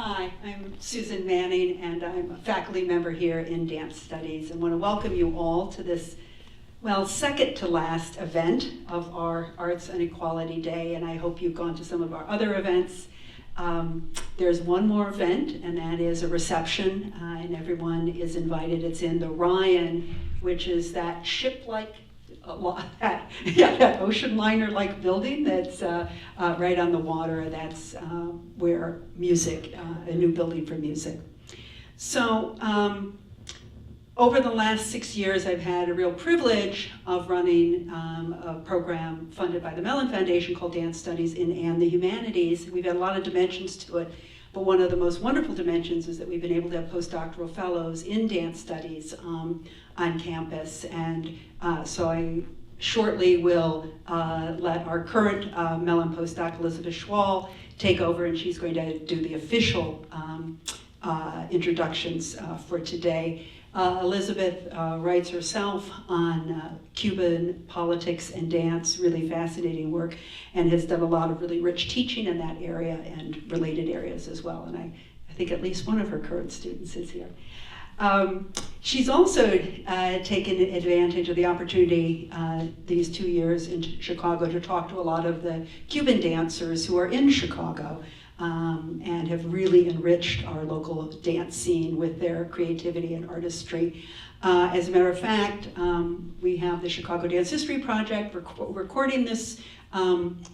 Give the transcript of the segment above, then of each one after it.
Hi, I'm Susan Manning, and I'm a faculty member here in Dance Studies, and want to welcome you all to this, well, second to last event of our Arts and Equality Day, and I hope you've gone to some of our other events. There's one more event, and that is a reception, and everyone is invited. It's in the Ryan, which is that ship-like, that ocean liner-like building that's right on the water. That's where music, a new building for music. So over the last 6 years, I've had a real privilege of running a program funded by the Mellon Foundation called Dance Studies in and the Humanities. We've had a lot of dimensions to it, but one of the most wonderful dimensions is that we've been able to have postdoctoral fellows in dance studies on campus. And so I shortly will let our current Mellon postdoc, Elizabeth Schwall, take over, and she's going to do the official introductions for today. Elizabeth writes herself on Cuban politics and dance, really fascinating work, and has done a lot of really rich teaching in that area and related areas as well. And I think at least one of her current students is here. She's also taken advantage of the opportunity these 2 years in Chicago to talk to a lot of the Cuban dancers who are in Chicago. And have really enriched our local dance scene with their creativity and artistry. As a matter of fact, we have the Chicago Dance History Project. We're recording this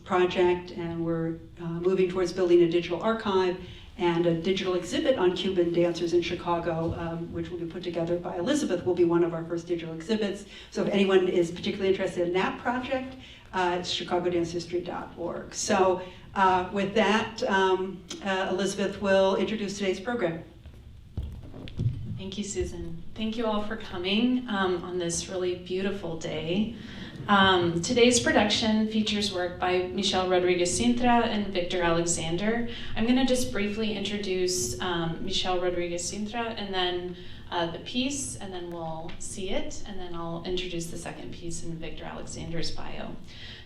project, and we're moving towards building a digital archive and a digital exhibit on Cuban dancers in Chicago, which will be put together by Elizabeth, will be one of our first digital exhibits. So if anyone is particularly interested in that project, it's chicagodancehistory.org. So with that, Elizabeth will introduce today's program. Thank you, Susan. Thank you all for coming on this really beautiful day. Today's production features work by Michel Rodriguez Cintra and Victor Alexander. I'm going to just briefly introduce Michel Rodriguez Cintra and then the piece, and then we'll see it, and then I'll introduce the second piece in Victor Alexander's bio.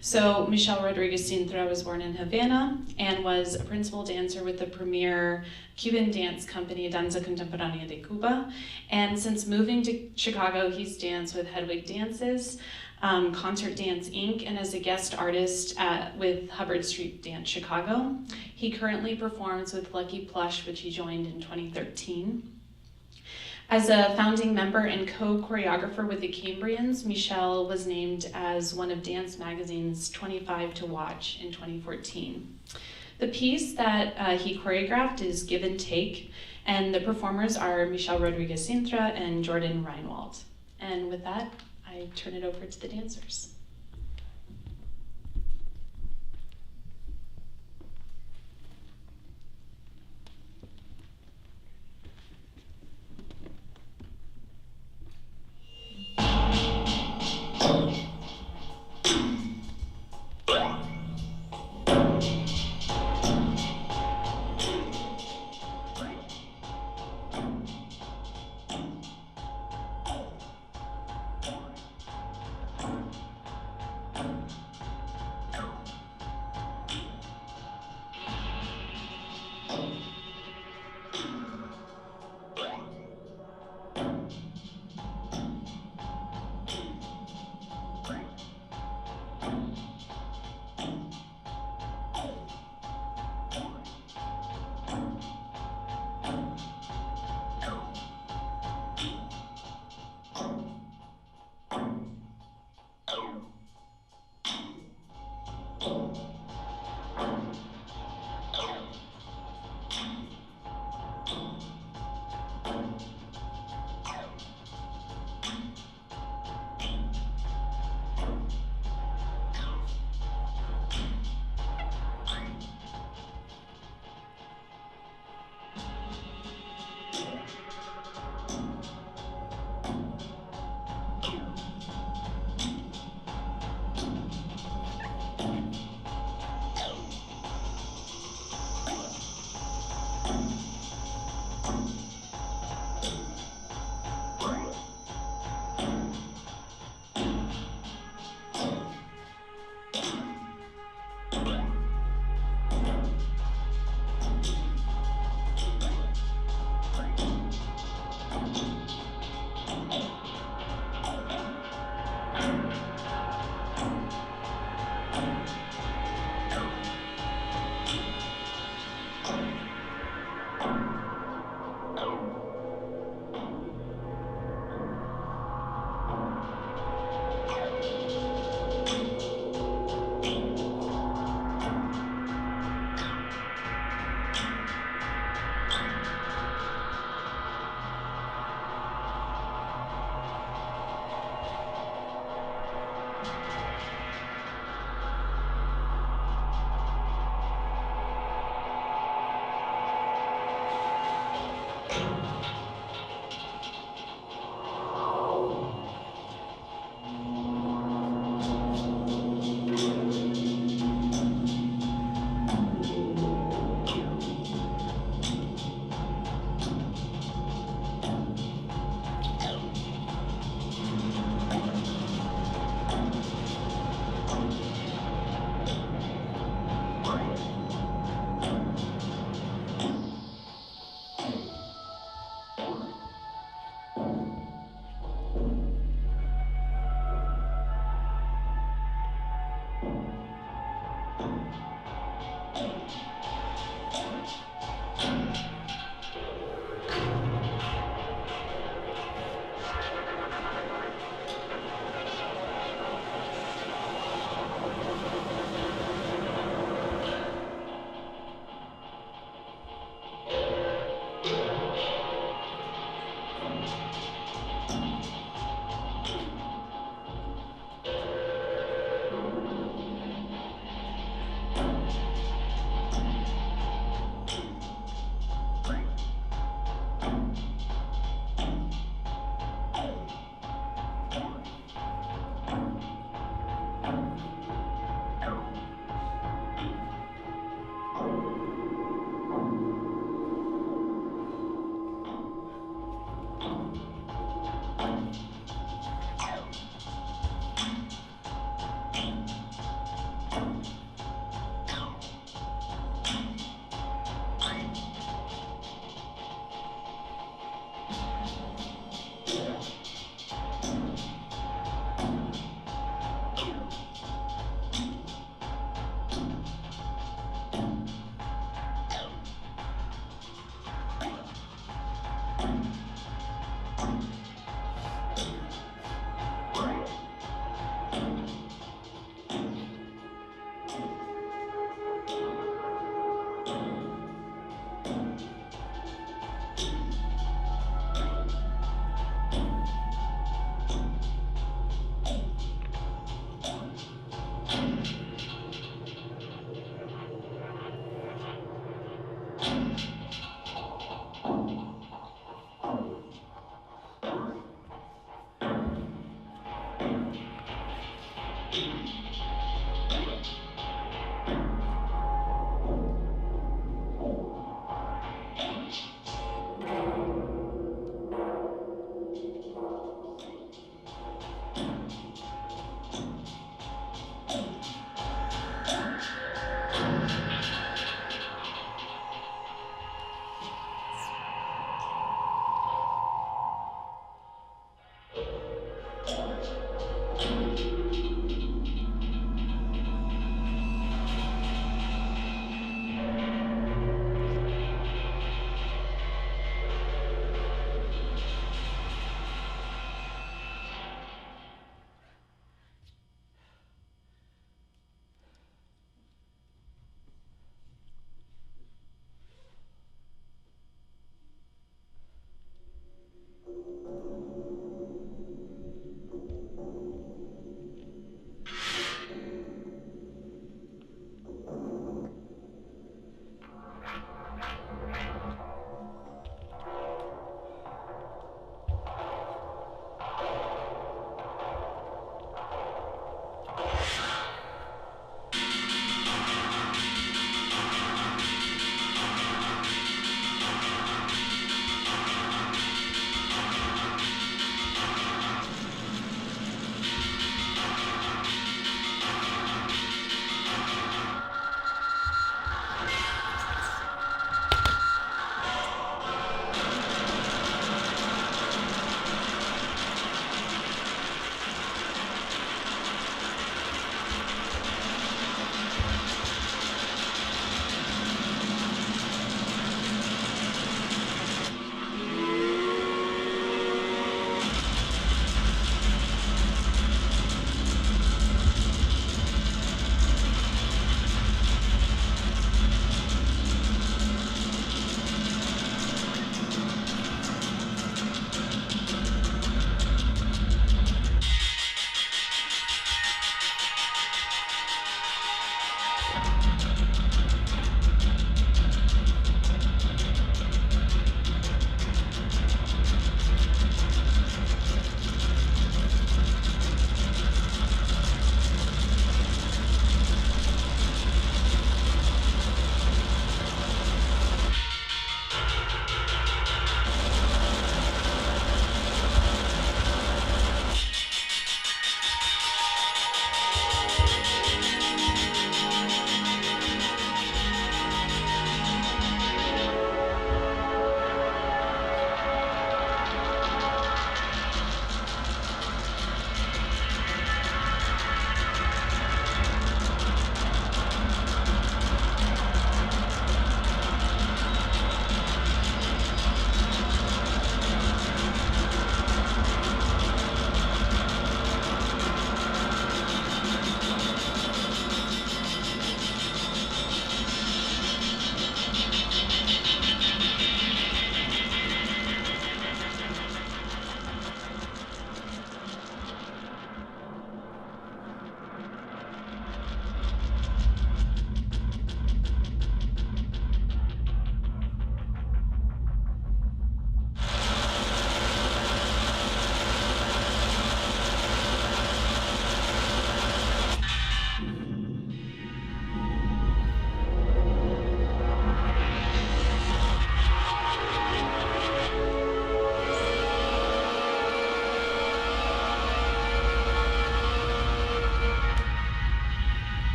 So Michel Rodriguez Cintra was born in Havana and was a principal dancer with the premier Cuban dance company Danza Contemporánea de Cuba. And since moving to Chicago, he's danced with Hedwig Dances, Concert Dance Inc., and as a guest artist with Hubbard Street Dance Chicago. He currently performs with Lucky Plush, which he joined in 2013. As a founding member and co-choreographer with the Cambrians, Michel was named as one of Dance Magazine's 25 to Watch in 2014. The piece that he choreographed is Give and Take, and the performers are Michel Rodriguez Cintra and Jordan Reinwald. And with that, I turn it over to the dancers.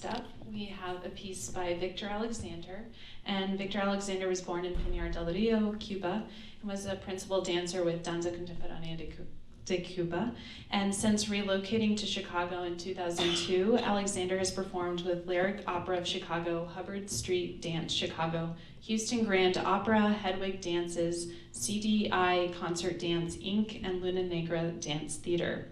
next up, we have a piece by Victor Alexander. And Victor Alexander was born in Pinar del Rio, Cuba, and was a principal dancer with Danza Contemporánea de Cuba. And since relocating to Chicago in 2002, Alexander has performed with Lyric Opera of Chicago, Hubbard Street Dance Chicago, Houston Grand Opera, Hedwig Dances, CDI Concert Dance Inc., and Luna Negra Dance Theater.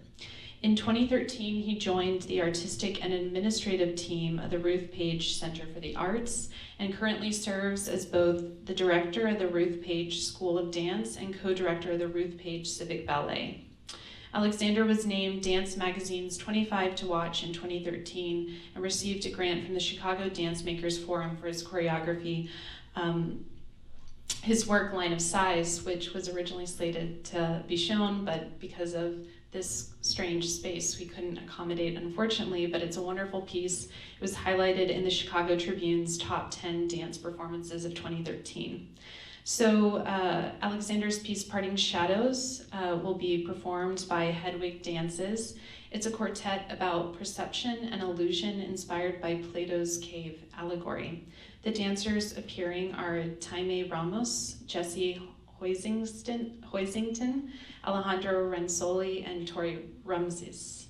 In 2013, he joined the artistic and administrative team of the Ruth Page Center for the Arts and currently serves as both the director of the Ruth Page School of Dance and co-director of the Ruth Page Civic Ballet. Alexander was named Dance Magazine's 25 to Watch in 2013 and received a grant from the Chicago Dance Makers Forum for his choreography, his work Line of Size, which was originally slated to be shown, but because of this strange space we couldn't accommodate, unfortunately, but it's a wonderful piece. It was highlighted in the Chicago Tribune's top 10 dance performances of 2013. So Alexander's piece Parting Shadows will be performed by Hedwig Dances. It's a quartet about perception and illusion inspired by Plato's cave allegory. The dancers appearing are Taime Ramos, Jesse Hoisington, Alejandro Renzoli, and Tori Ramses.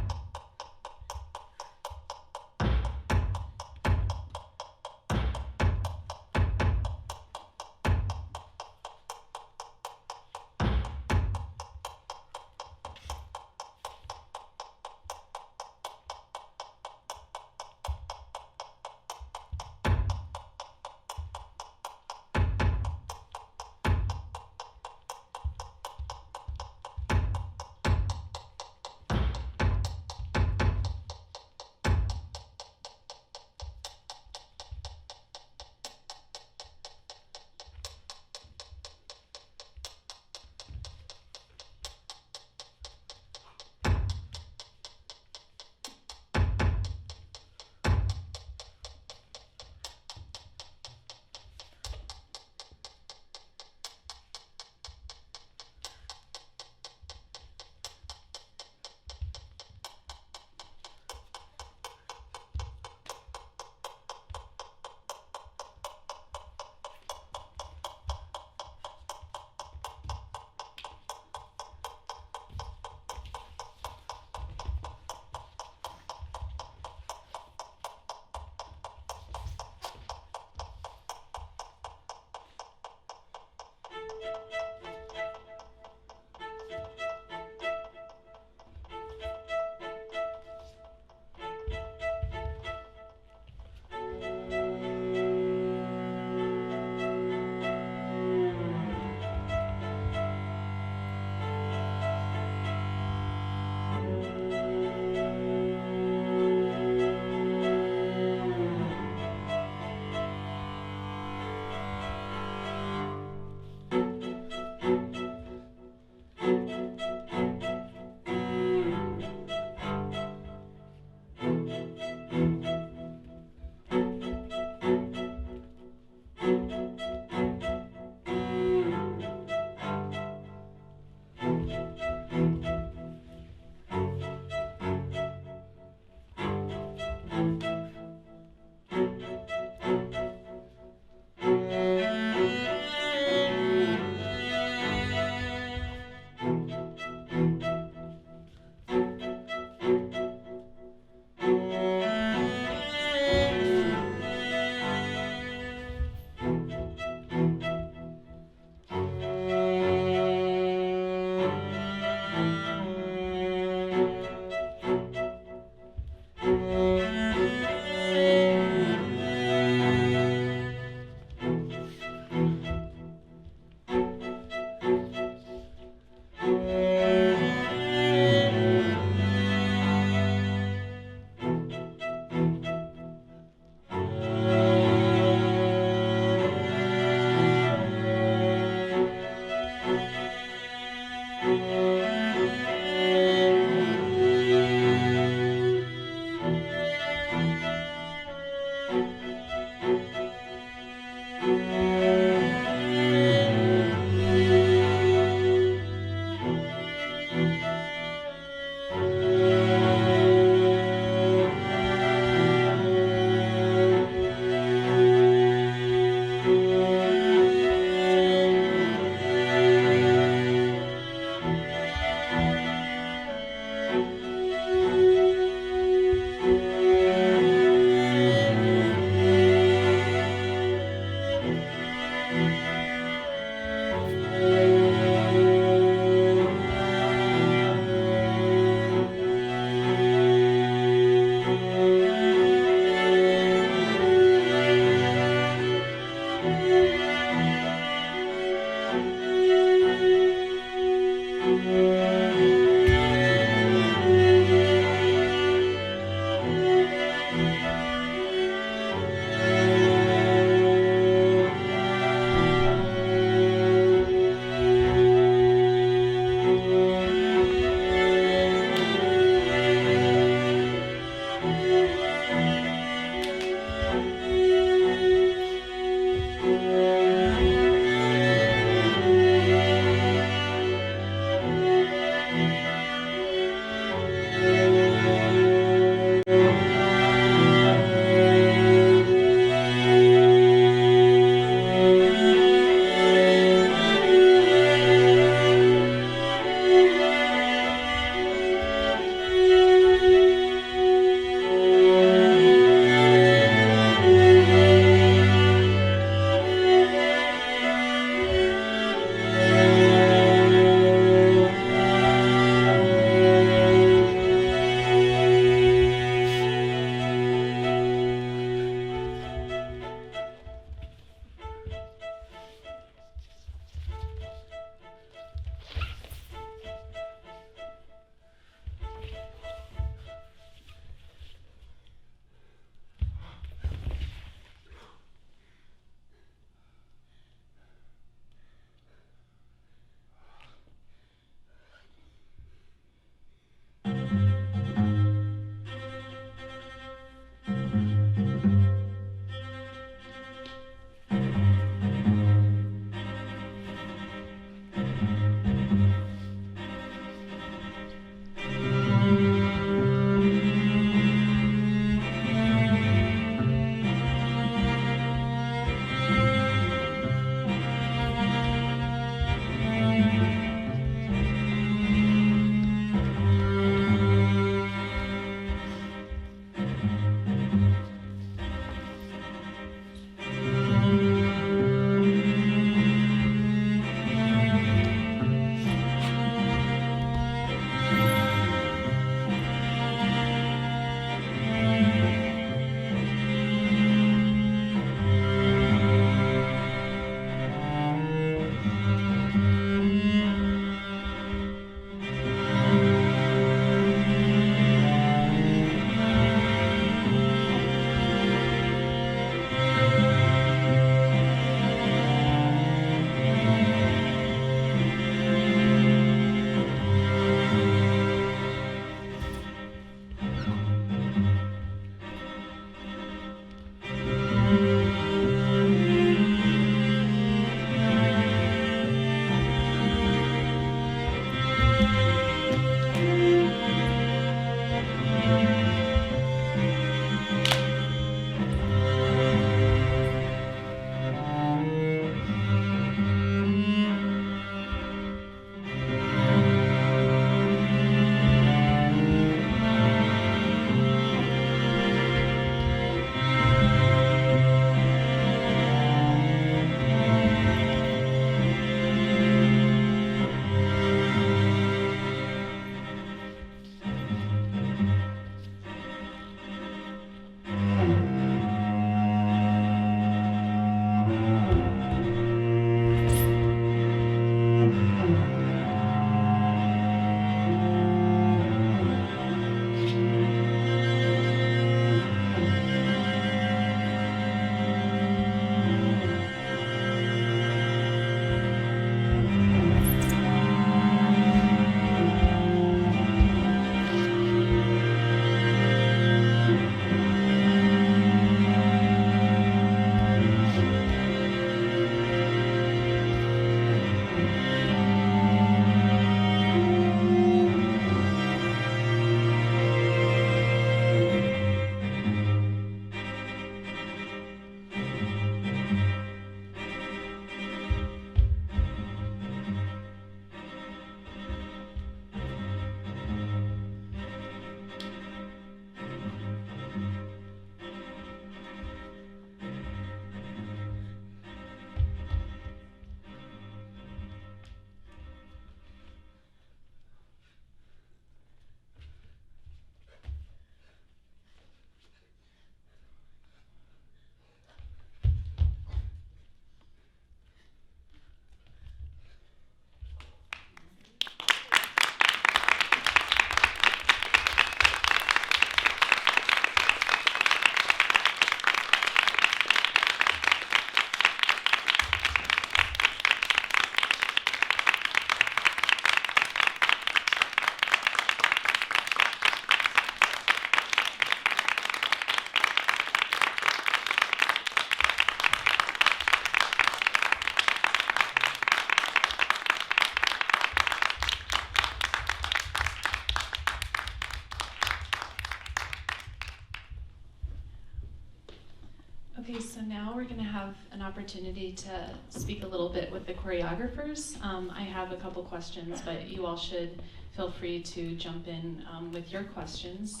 Okay, so now we're going to have an opportunity to speak a little bit with the choreographers. I have a couple questions, but you all should feel free to jump in with your questions.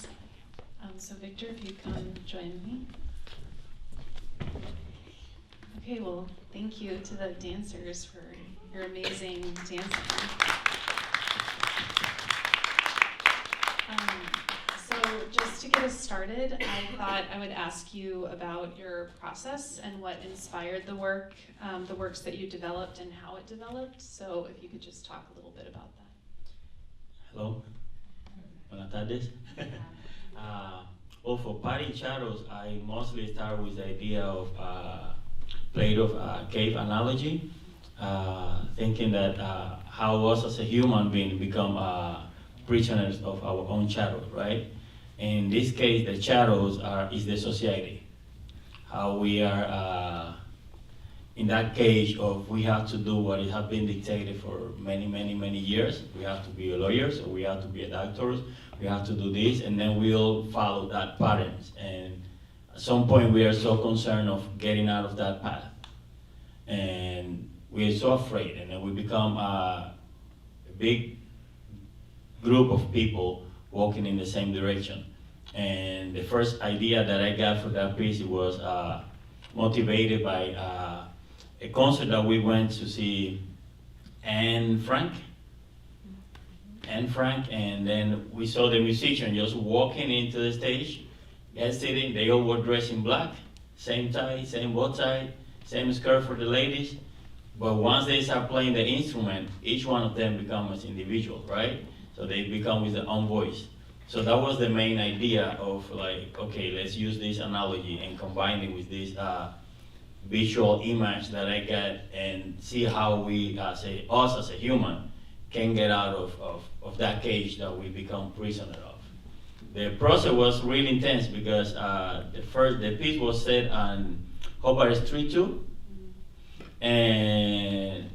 So Victor, if you come join me. Okay, well, thank you to the dancers for your amazing dancing. So just to get us started, I thought I would ask you about your process and what inspired the works that you developed and how it developed. So if you could just talk a little bit about that. Hello. Buenas tardes. Well, for party shadows, I mostly start with the idea of plate of cave analogy, thinking that how us as a human being become prisoners of our own shadows, right? In this case, the shadows is the society. How we are in that cage of we have to do what it has been dictated for many, many, many years. We have to be lawyers, or we have to be doctors, we have to do this, and then we'll follow that patterns. And at some point, we are so concerned of getting out of that path. And we are so afraid, and then we become a big group of people walking in the same direction. And the first idea that I got for that piece was motivated by a concert that we went to see Anne Frank, and then we saw the musician just walking into the stage, guys sitting, they all were dressed in black, same tie, same bow tie, same skirt for the ladies, but once they start playing the instrument, each one of them becomes individual, right? So they become with their own voice. So that was the main idea of like, okay, let's use this analogy and combine it with this visual image that I got and see how we, us as a human, can get out of that cage that we become prisoner of. The process was really intense because the piece was set on Hobart Street 2, and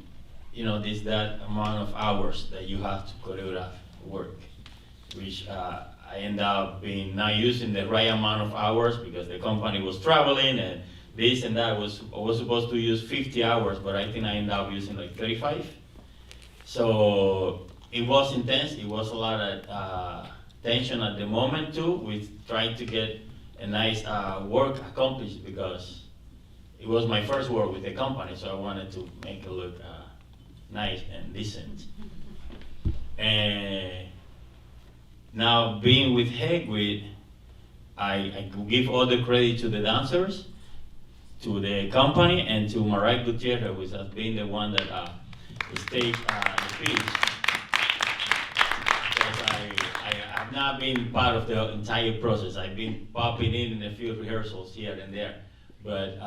there's that amount of hours that you have to choreograph work, which I end up being not using the right amount of hours because the company was traveling and this and that. I was supposed to use 50 hours, but I think I ended up using like 35. So it was intense. It was a lot of tension at the moment too, with trying to get a nice work accomplished because it was my first work with the company, so I wanted to make it look nice and decent. And now being with Hegwit, I give all the credit to the dancers, to the company, and to Mariah Gutierrez, who has been the one that staged the piece. Because I have not been part of the entire process. I've been popping in a few rehearsals here and there. But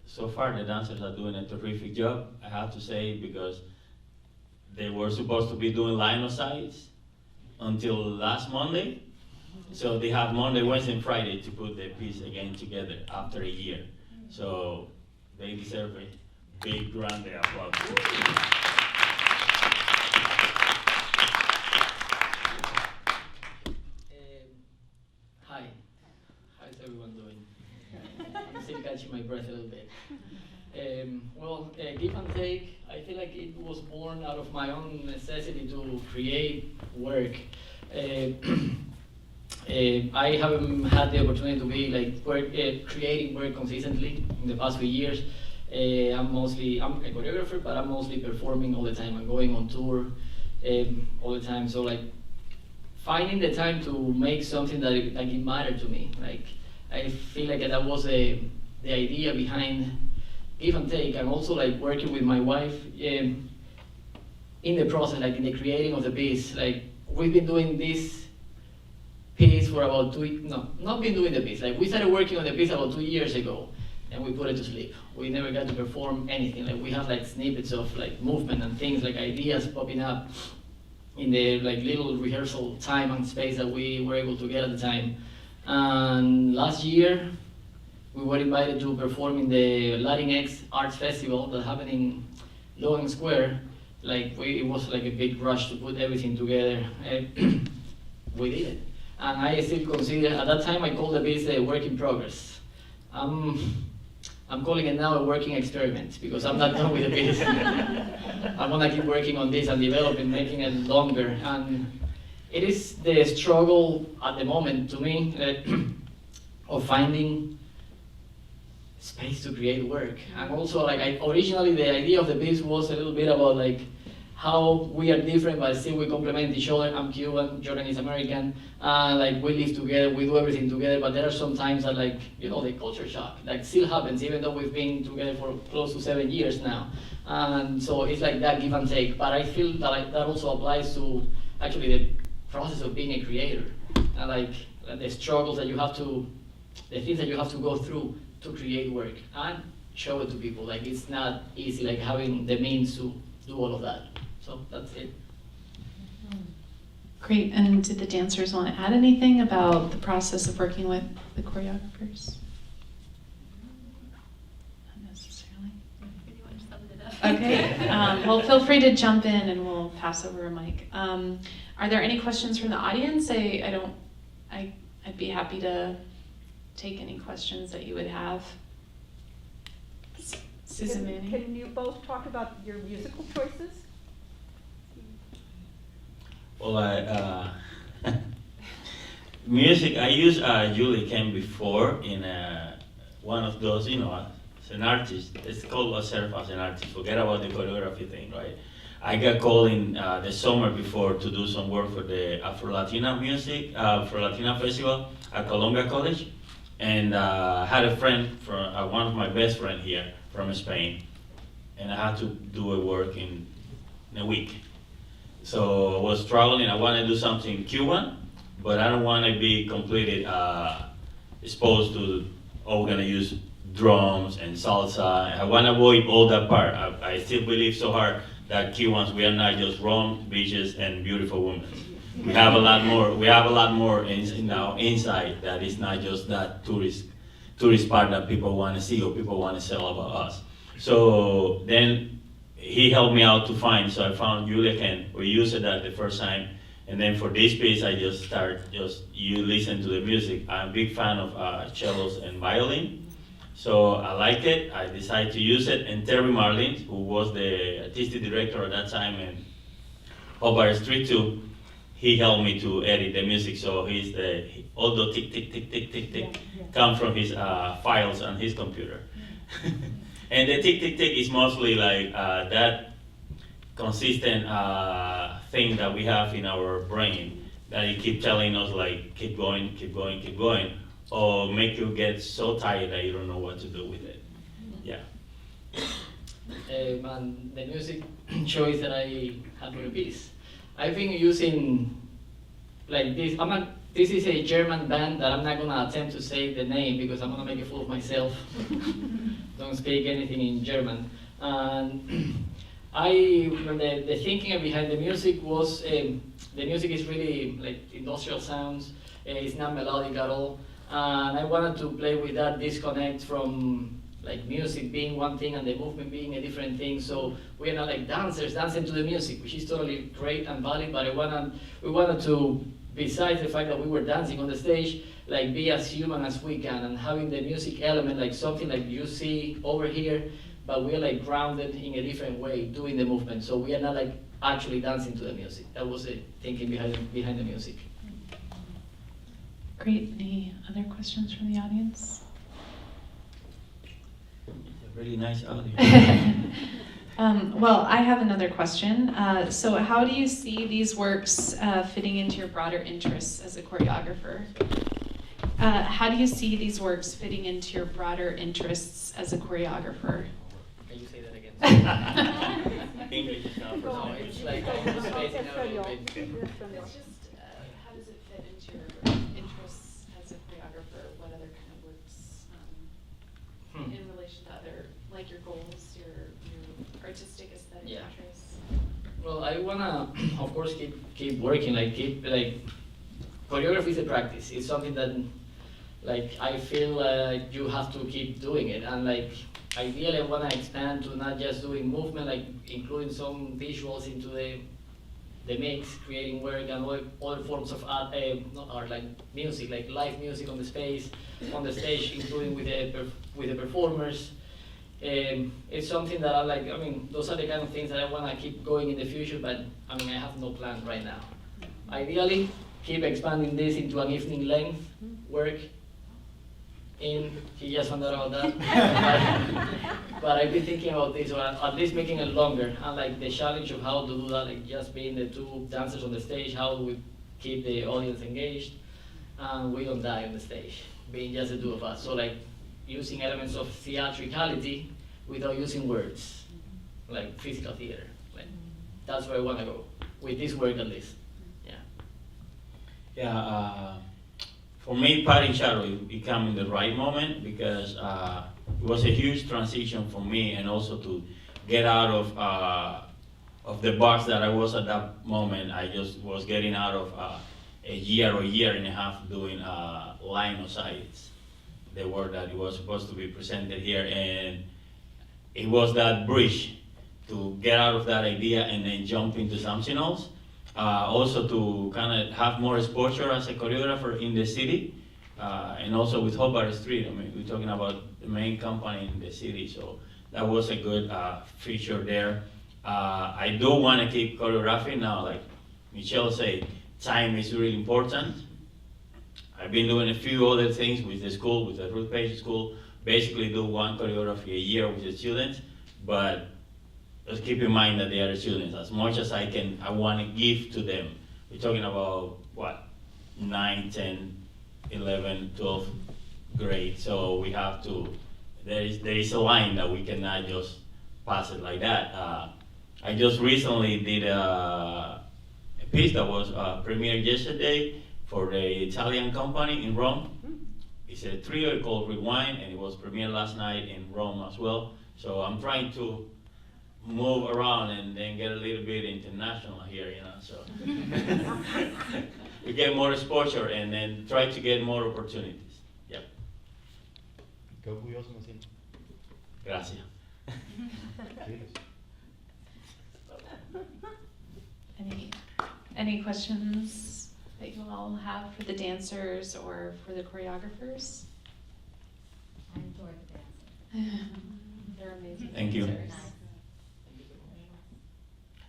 so far the dancers are doing a terrific job, I have to say, because they were supposed to be doing line of sights until last Monday. So they have Monday, Wednesday, and Friday to put the piece again together after a year. So they deserve a big round of applause. Hi, how's everyone doing? I'm still catching my breath a little bit. Give and take, I feel like it was born out of my own necessity to create work. I haven't had the opportunity to be creating work consistently in the past few years. I'm a choreographer, but I'm mostly performing all the time. I'm going on tour all the time. So finding the time to make something that it mattered to me. I feel like that was the idea behind Give and Take, and also working with my wife in the process, in the creating of the piece. We've been doing this piece for about not been doing the piece. We started working on the piece about 2 years ago, and we put it to sleep. We never got to perform anything. We have snippets of movement and things, ideas popping up in the little rehearsal time and space that we were able to get at the time. And last year, we were invited to perform in the Latinx Arts Festival that happened in Logan Square. It was a big rush to put everything together. We did it. And I still consider, at that time I called the piece a work in progress. I'm calling it now a working experiment because I'm not done with the piece. I'm gonna keep working on this and developing, making it longer. And it is the struggle at the moment to me of finding space to create work. And also, like, originally the idea of the piece was a little bit about like how we are different, but still we complement each other. I'm Cuban, Jordan is American, like we live together, we do everything together, but there are some times that, like, you know, the culture shock, like, still happens, even though we've been together for close to 7 years now. And so it's like that give and take, but I feel that, like, that also applies to actually the process of being a creator, and like the struggles that you have to, the things that you have to go through to create work and show it to people. Like, it's not easy, like having the means to do all of that. So that's it. Great. And did the dancers want to add anything about the process of working with the choreographers? Not necessarily. Anyone summed it up? Okay. Well, feel free to jump in and we'll pass over a mic. Are there any questions from the audience? I'd be happy to take any questions that you would have. Susan Manning. Can you both talk about your musical choices? Well, music, I used Julie came before in one of those, you know, as an artist. It's called myself as an artist. Forget about the choreography thing, right? I got called in the summer before to do some work for the Afro-Latina music, Afro-Latina festival at Columbia College. And I had a friend, from one of my best friends here from Spain. And I had to do a work in a week. So I was struggling. I want to do something Cuban, but I don't want to be completely exposed to, oh, we're going to use drums and salsa. I want to avoid all that part. I still believe so hard that Cubans, we are not just rum, beaches, and beautiful women. We have a lot more. We have a lot more inside that is not just that tourist part that people want to see or people want to sell about us. So then he helped me out to find. So I found Julia Ken. We used that the first time, and then for this piece, I just you listen to the music. I'm a big fan of cellos and violin. So I like it. I decided to use it. And Terry Marlin, who was the artistic director at that time and Hobart Street 2, he helped me to edit the music. So all the tick, tick, tick, tick, tick, tick come from his files on his computer. And the tick, tick, tick is mostly like that consistent thing that we have in our brain that you keep telling us, like, keep going, keep going, keep going, or make you get so tired that you don't know what to do with it. Yeah. And the music choice that I had for the piece, I've been using like this. This is a German band that I'm not gonna attempt to say the name because I'm gonna make a fool of myself. Don't speak anything in German. And the thinking behind the music was the music is really like industrial sounds. It's not melodic at all. And I wanted to play with that disconnect from like music being one thing and the movement being a different thing. So we are not like dancers dancing to the music, which is totally great and valid, but we wanted to, besides the fact that we were dancing on the stage, like be as human as we can, and having the music element like something like you see over here, but we are like grounded in a different way doing the movement. So we are not like actually dancing to the music. That was the thinking behind the music. Great. Any other questions from the audience? It's a really nice audio. Well, I have another question. So how do you see these works fitting into your broader interests as a choreographer? How do you see these works fitting into your broader interests as a choreographer? Can you say that again? English is not No, it's like almost spacing out a little bit. It's just, how does it fit into your interests as a choreographer? What other kind of works in relation to other, like your goals, your artistic aesthetic Yeah. interests? Well, I wanna, of course, keep working. Like choreography is a practice. It's something that, like, I feel you have to keep doing it. And like, ideally, I wanna expand to not just doing movement, like including some visuals into the mix, creating work, and other forms of art, not art, like music, like live music on the space, on the stage, including with the performers. It's something that I like. I mean, those are the kind of things that I want to keep going in the future, but I mean, I have no plan right now. Ideally, keep expanding this into an evening length work. He just found out about that. but I've been thinking about this, or at least making it longer, and like the challenge of how to do that, like just being the two dancers on the stage, how do we keep the audience engaged, and we don't die on the stage, being just the two of us. So like using elements of theatricality without using words, like physical theater. Like that's where I want to go, with this work at least. Yeah, for me, Party Shadow became in the right moment because it was a huge transition for me, and also to get out of the box that I was at that moment. I just was getting out of a year or year and a half doing line of sights, the work that it was supposed to be presented here, and it was that bridge to get out of that idea and then jump into something else. Also to kind of have more exposure as a choreographer in the city, and also with Hobart Street. I mean, we're talking about the main company in the city, so that was a good feature there. I do want to keep choreographing now, like Michel said, time is really important. I've been doing a few other things with the school, with the Ruth Page School, basically do one choreography a year with the students, but just keep in mind that they are students. As much as I can, I want to give to them. We're talking about, what, 9, 10, 11, 12 grade. So we have to, there is a line that we cannot just pass it like that. I just recently did a piece that was premiered yesterday for the Italian company in Rome. It's a trio called Rewind, and it was premiered last night in Rome as well. So I'm trying to move around and then get a little bit international here, you know, so. We get more exposure and then try to get more opportunities. Yep. Qué orgulloso me siento. Gracias. Any questions that you all have for the dancers or for the choreographers? I enjoyed the dancing. They're amazing. Thank you. dancers.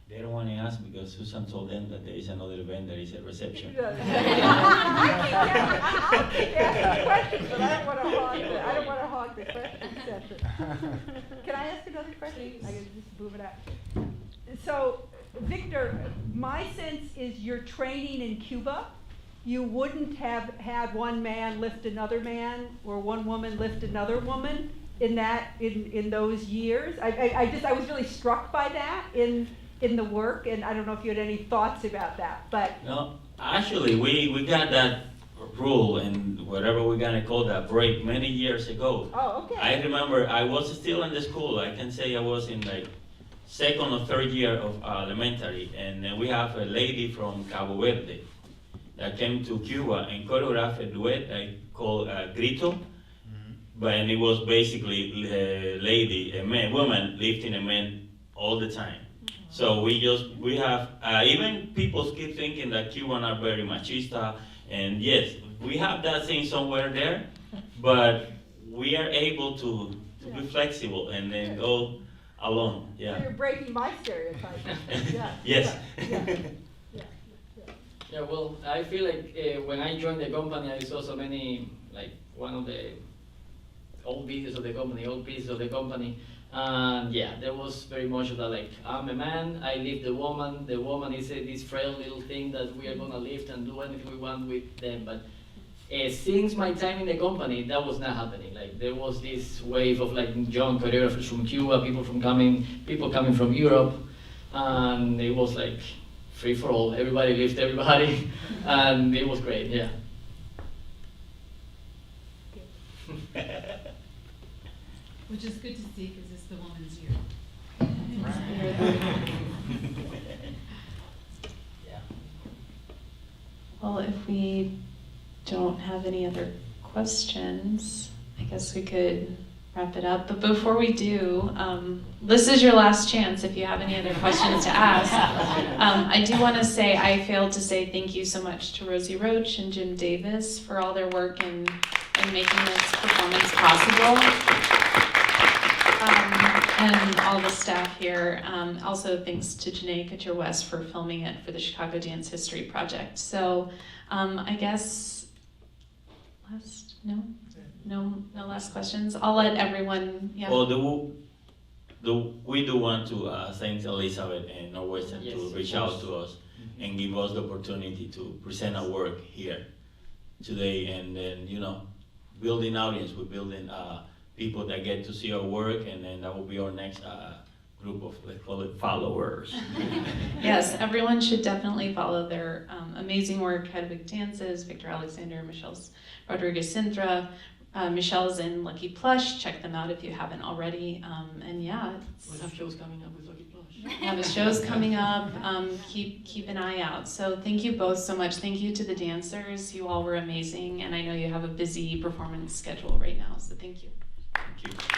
They don't want to ask because Susan told them that there is another event, there is a reception. I'll keep asking questions, but I don't want to hog the question session. Can I ask another question? Please. I can just move it up. So, Victor, my sense is you're training in Cuba. You wouldn't have had one man lift another man or one woman lift another woman in those years. I was really struck by that in the work, and I don't know if you had any thoughts about that, but. No, actually, we got that rule and whatever we're gonna call that break many years ago. Oh, okay. I remember I was still in the school. I can say I was in like second or third year of elementary, and we have a lady from Cabo Verde that came to Cuba and choreographed a duet called Grito. But it was basically a woman lifting a man all the time. So we have, even people keep thinking that Cubans are very machista, and yes, we have that thing somewhere there, but we are able to be flexible and then go along, So yeah. you're breaking my stereotype. Yeah. Yes. Yeah, well, I feel like when I joined the company, I saw so many, like one of the old videos of the company, old pieces of the company, and yeah, there was very much of that, like, I'm a man, I lift the woman is this frail little thing that we are gonna lift and do anything we want with them, but since my time in the company, that was not happening. Like, there was this wave of like young choreographers from Cuba, people coming from Europe, and it was like free for all, everybody lift everybody, and it was great, yeah. Which is good to see because it's the woman's year. Yeah. Well, if we don't have any other questions, I guess we could wrap it up. But before we do, this is your last chance if you have any other questions to ask. I do want to say, I failed to say thank you so much to Rosie Roach and Jim Davis for all their work in making this performance possible. And all the staff here. Also thanks to Jenai Cutcher for filming it for the Chicago Dance History Project. So I guess no last questions. I'll let everyone, yeah. Well, we do want to thank Elizabeth and Northwestern Yes, to of reach out course. to us and give us the opportunity to present our work here today, and then, you know, building audience. We're building people that get to see our work, and then that will be our next group of, let's call it, followers. Yes, everyone should definitely follow their amazing work. Hedwig Dances, Victor Alexander, Michel's Rodriguez Cintra. Michel's in Lucky Plush. Check them out if you haven't already. And yeah, We'll have shows coming up with Lucky Plush. yeah, the show's coming up. Keep an eye out. So thank you both so much. Thank you to the dancers. You all were amazing, and I know you have a busy performance schedule right now. So thank you. Thank you.